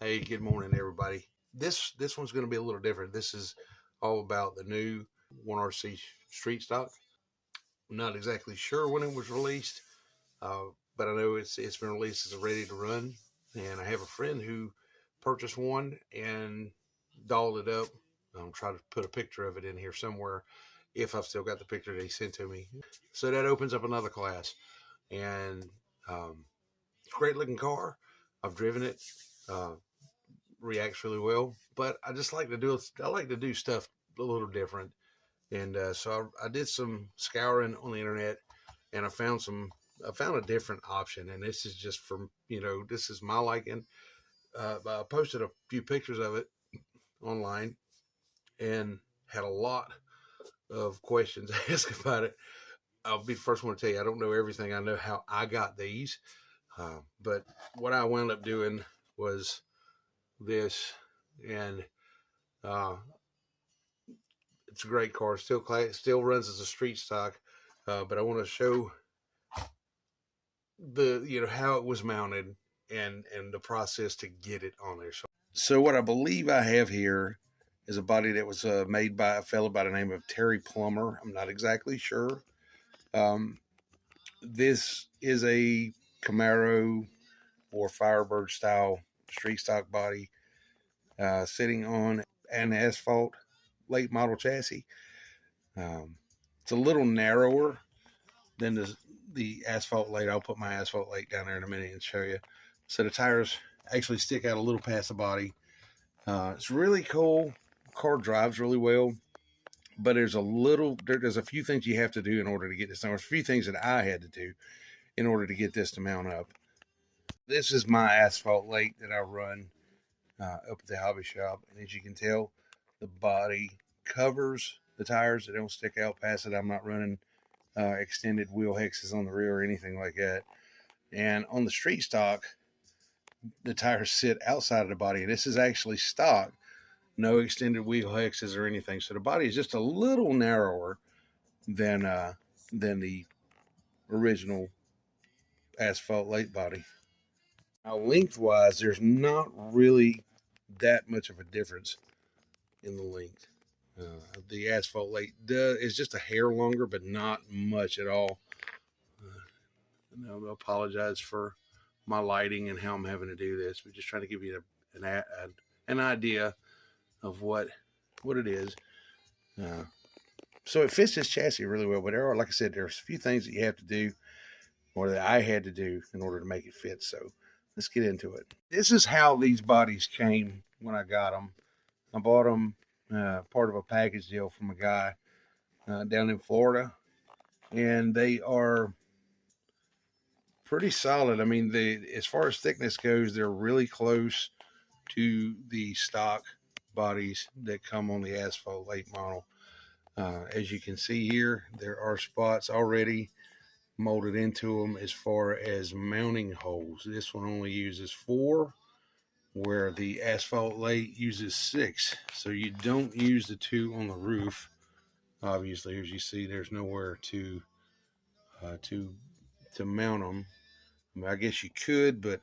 Hey, good morning, everybody. This one's going to be a little different. This is all about the new 1RC street stock. I'm not exactly sure when it was released, but I know it's been released as ready to run. And I have a friend who purchased one and dolled it up. I'm trying to put a picture of it in here somewhere if I've still got the picture that he sent to me. So that opens up another class, and it's a great looking car. I've driven it. Reacts really well, but I like to do stuff a little different. And so I did some scouring on the internet, and I found a different option. And this is just from, this is my liking. I posted a few pictures of it online and had a lot of questions asked about it. I'll be the first one to tell you, I don't know everything. I know how I got these, but what I wound up doing was this. And it's a great car. Still runs as a street stock, but I want to show how it was mounted and the process to get it on there. So what I believe I have here is a body that was made by a fellow by the name of Terry Plummer. I'm not exactly sure. This is a Camaro or Firebird style street stock body, sitting on an asphalt late model chassis. It's a little narrower than the asphalt late. I'll put my asphalt late down there in a minute and show you. So the tires actually stick out a little past the body. It's really cool. Car drives really well, but there's a few things you have to do in order to get this done. There's a few things that I had to do in order to get this to mount up. This is my asphalt late that I run up at the hobby shop, and as you can tell, the body covers the tires. They don't stick out past it. I'm not running extended wheel hexes on the rear or anything like that. And on the street stock, the tires sit outside of the body. This is actually stock, no extended wheel hexes or anything. So the body is just a little narrower than the original asphalt late body. Now, lengthwise, there's not really that much of a difference in the length. The asphalt late is just a hair longer, but not much at all. I apologize for my lighting and how I'm having to do this. We're just trying to give you an idea of what it is. So it fits this chassis really well, but like I said, there's a few things that you have to do, or that I had to do in order to make it fit. So let's get into it. This is how these bodies came when I got them. I bought them part of a package deal from a guy down in Florida, and they are pretty solid. I mean, as far as thickness goes, they're really close to the stock bodies that come on the asphalt late model. As you can see here, there are spots already molded into them as far as mounting holes. This one only uses 4, where the asphalt late uses 6. So you don't use the 2 on the roof. Obviously, as you see, there's nowhere to mount them. I mean, I guess you could, but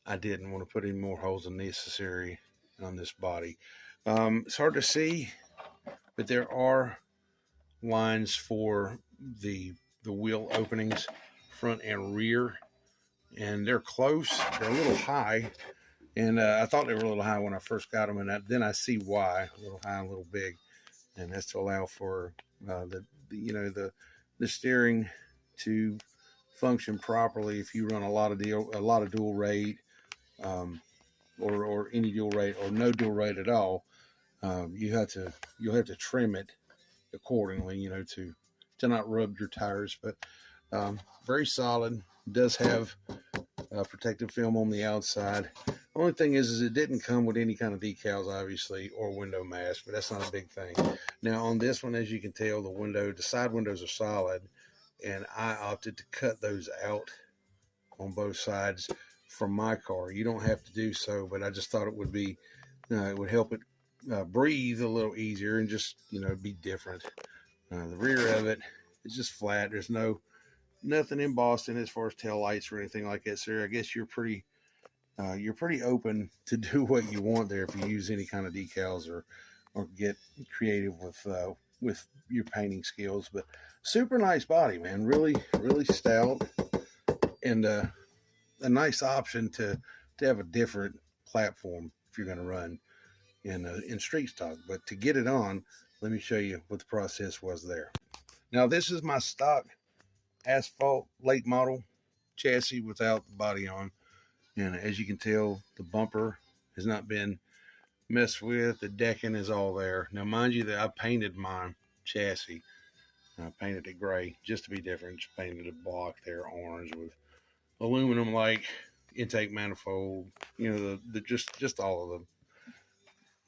I didn't want to put any more holes than necessary on this body. It's hard to see, but there are lines for the wheel openings, front and rear, and they're close. They're a little high, and I thought they were a little high when I first got them, and then I see why. A little high, a little big, and that's to allow for the steering to function properly. If you run a lot of dual rate, or any dual rate or no dual rate at all, you'll have to trim it accordingly, to not rub your tires. But very solid. It does have protective film on the outside. Only thing is it didn't come with any kind of decals, obviously, or window mask, but that's not a big thing. Now on this one, as you can tell, the side windows are solid, and I opted to cut those out on both sides for my car. You don't have to do so, but I just thought it would help it breathe a little easier and just be different. The rear of it is just flat. There's nothing embossed in as far as tail lights or anything like that. So I guess you're pretty you're pretty open to do what you want there if you use any kind of decals or get creative with your painting skills. But super nice body, man. Really, really stout, and a nice option to have a different platform if you're going to run in street stock. But to get it on, let me show you what the process was there. Now this is my stock asphalt late model chassis without the body on, and as you can tell, the bumper has not been messed with. The decking is all there. Now mind you that I painted my chassis. I painted it gray just to be different. Just painted it black there, orange with aluminum like intake manifold. You know, the just all of the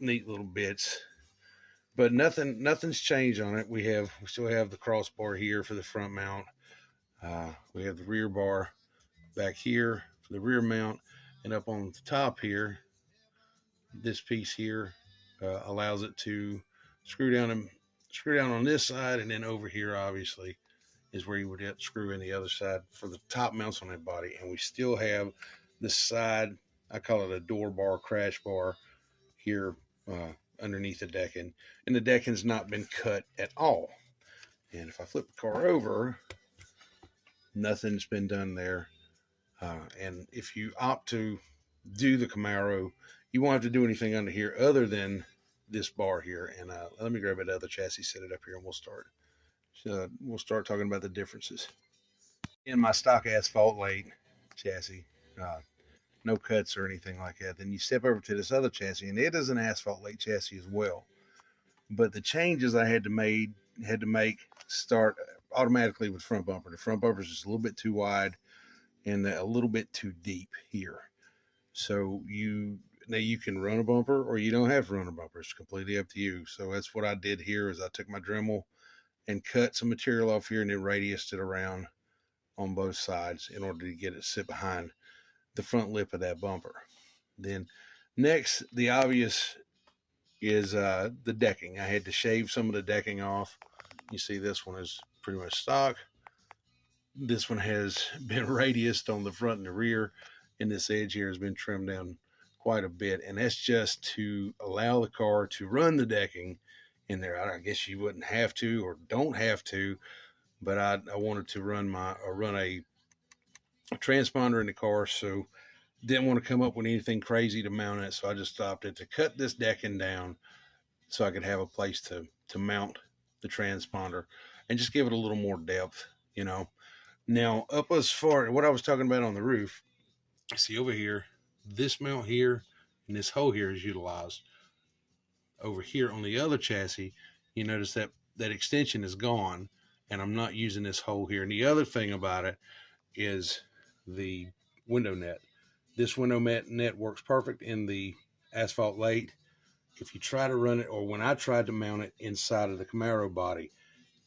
neat little bits. But nothing's changed on it. We still have the crossbar here for the front mount. We have the rear bar back here for the rear mount, and up on the top here, this piece here allows it to screw down on this side, and then over here obviously is where you would have to screw in the other side for the top mounts on that body. And we still have the side, I call it a door bar, crash bar here underneath the decking, and the decking's not been cut at all. And if I flip the car over, nothing's been done there. And if you opt to do the Camaro, you won't have to do anything under here other than this bar here. And let me grab that other chassis, set it up here, and we'll start talking about the differences. In my stock asphalt late chassis, no cuts or anything like that. Then you step over to this other chassis, and it is an asphalt late chassis as well. But the changes I had to make start automatically with front bumper. The front bumper is just a little bit too wide and a little bit too deep here. So now you can run a bumper or you don't have to run a bumper. It's completely up to you. So that's what I did here is I took my Dremel and cut some material off here and then radiused it around on both sides in order to get it sit behind the front lip of that bumper. Then next, the obvious is the decking. I had to shave some of the decking off. You see this one is pretty much stock. This one has been radiused on the front and the rear, and this edge here has been trimmed down quite a bit, and that's just to allow the car to run the decking in there. I guess you wouldn't have to or don't have to, but I wanted to run a transponder in the car, so didn't want to come up with anything crazy to mount it, so I just stopped it to cut this decking down so I could have a place to mount the transponder and just give it a little more depth, you know. Now, up as far what I was talking about on the roof, see over here, this mount here and this hole here is utilized. Over here on the other chassis, you notice that extension is gone, and I'm not using this hole here. And the other thing about it is the window net. This window net works perfect in the asphalt late. If you try to run it, or when I tried to mount it inside of the Camaro body,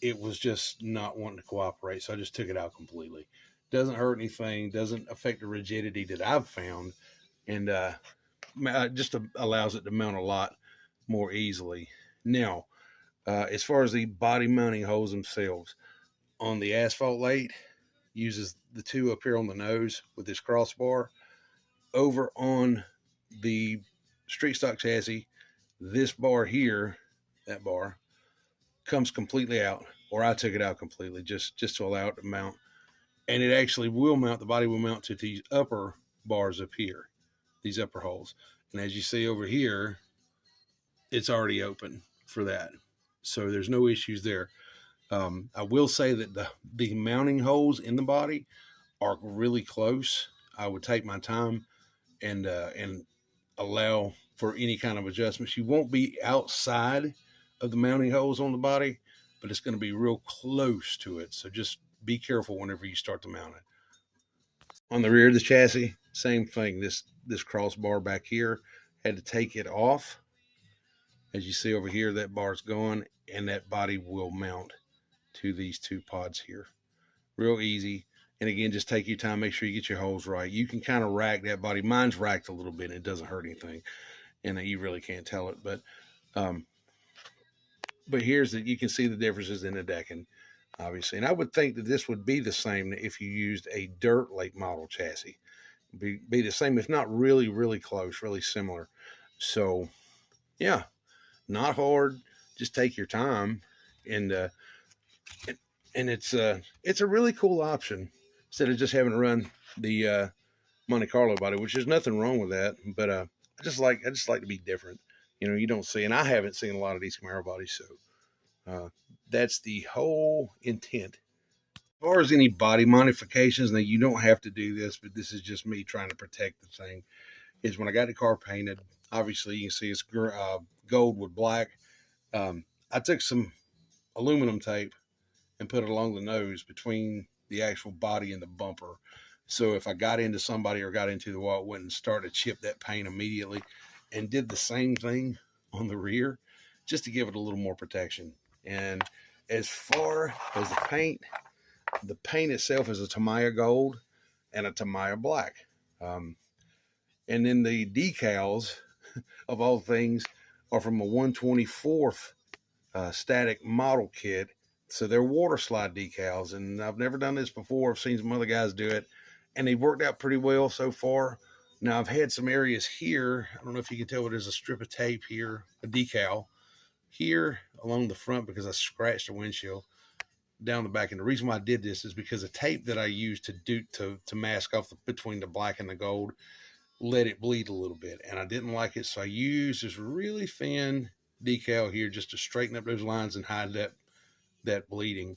it was just not wanting to cooperate. So I just took it out completely. Doesn't hurt anything, doesn't affect the rigidity that I've found, and just allows it to mount a lot more easily. Now, as far as the body mounting holes themselves, on the asphalt late, uses the two up here on the nose with this crossbar. Over on the street stock chassis, this bar here, that bar, comes completely out, or I took it out completely just to allow it to mount. And it actually will mount, the body will mount to these upper bars up here, these upper holes. And as you see over here, it's already open for that. So there's no issues there. I will say that the mounting holes in the body are really close. I would take my time and allow for any kind of adjustments. You won't be outside of the mounting holes on the body, but it's going to be real close to it. So just be careful whenever you start to mount it. On the rear of the chassis, same thing. This crossbar back here, had to take it off. As you see over here, that bar's gone, and that body will mount to these two pods here. Real easy. And again, just take your time, make sure you get your holes right. You can kind of rack that body. Mine's racked a little bit, and it doesn't hurt anything, and you really can't tell it. But here's that you can see the differences in the decking, obviously. And I would think that this would be the same if you used a dirt late model chassis. be the same, if not really close, really similar. So yeah, not hard. Just take your time, and it's a really cool option instead of just having to run the Monte Carlo body, which there's nothing wrong with that. But I just like to be different. You know, you don't see, and I haven't seen a lot of these Camaro bodies, so that's the whole intent. As far as any body modifications, now you don't have to do this, but this is just me trying to protect the thing. Is when I got the car painted, obviously you can see it's gold with black. I took some aluminum tape and put it along the nose between the actual body and the bumper. So if I got into somebody or got into the wall, it wouldn't start to chip that paint immediately. And did the same thing on the rear just to give it a little more protection. And as far as the paint itself is a Tamiya gold and a Tamiya black. And then the decals, of all things, are from a 124th static model kit. So they're water slide decals. And I've never done this before. I've seen some other guys do it, and they've worked out pretty well so far. Now, I've had some areas here. I don't know if you can tell, but there's a strip of tape here, a decal here along the front because I scratched the windshield down the back. And the reason why I did this is because the tape that I used to mask off between the black and the gold let it bleed a little bit, and I didn't like it, so I used this really thin decal here just to straighten up those lines and hide that bleeding.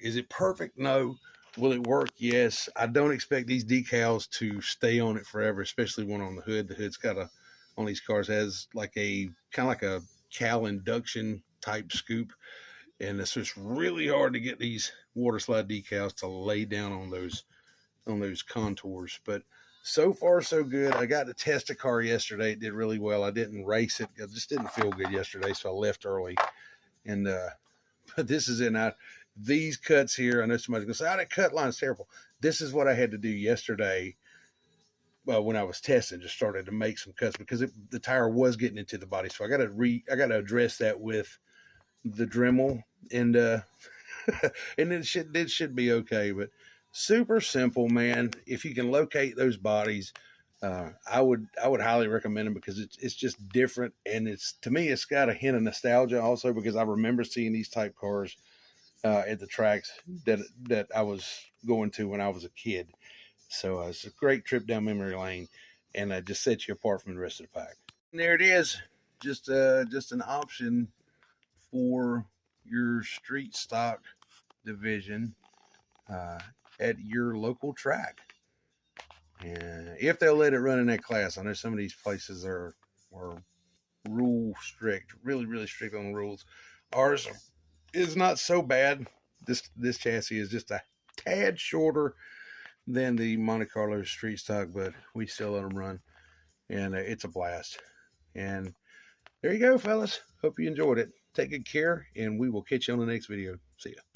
Is it perfect? No. Will it work? Yes. I don't expect these decals to stay on it forever, especially one on the hood. The hood's got on these cars has like a kind of like a cowl induction type scoop, and it's just really hard to get these water slide decals to lay down on those contours. But so far so good. I got to test a car yesterday. It did really well. I didn't race it. I just didn't feel good yesterday, so I left early. And but this is it. Now, these cuts here, I know somebody's gonna say, "Oh, that cut line's terrible." This is what I had to do yesterday. Well, when I was testing, just started to make some cuts because the tire was getting into the body. So I got to address that with the Dremel, and and it should be okay. But super simple, man. If you can locate those bodies, I would highly recommend them because it's just different, and to me it's got a hint of nostalgia also because I remember seeing these type cars at the tracks that I was going to when I was a kid. So it's a great trip down memory lane, and just sets you apart from the rest of the pack. And there it is, just an option for your street stock division at your local track. And if they'll let it run in that class, I know some of these places are rule strict, really strict on the rules. Ours is not so bad. This chassis is just a tad shorter than the Monte Carlo street stock, but we still let them run, and it's a blast. And there you go, fellas. Hope you enjoyed it. Take good care, and we will catch you on the next video. See ya.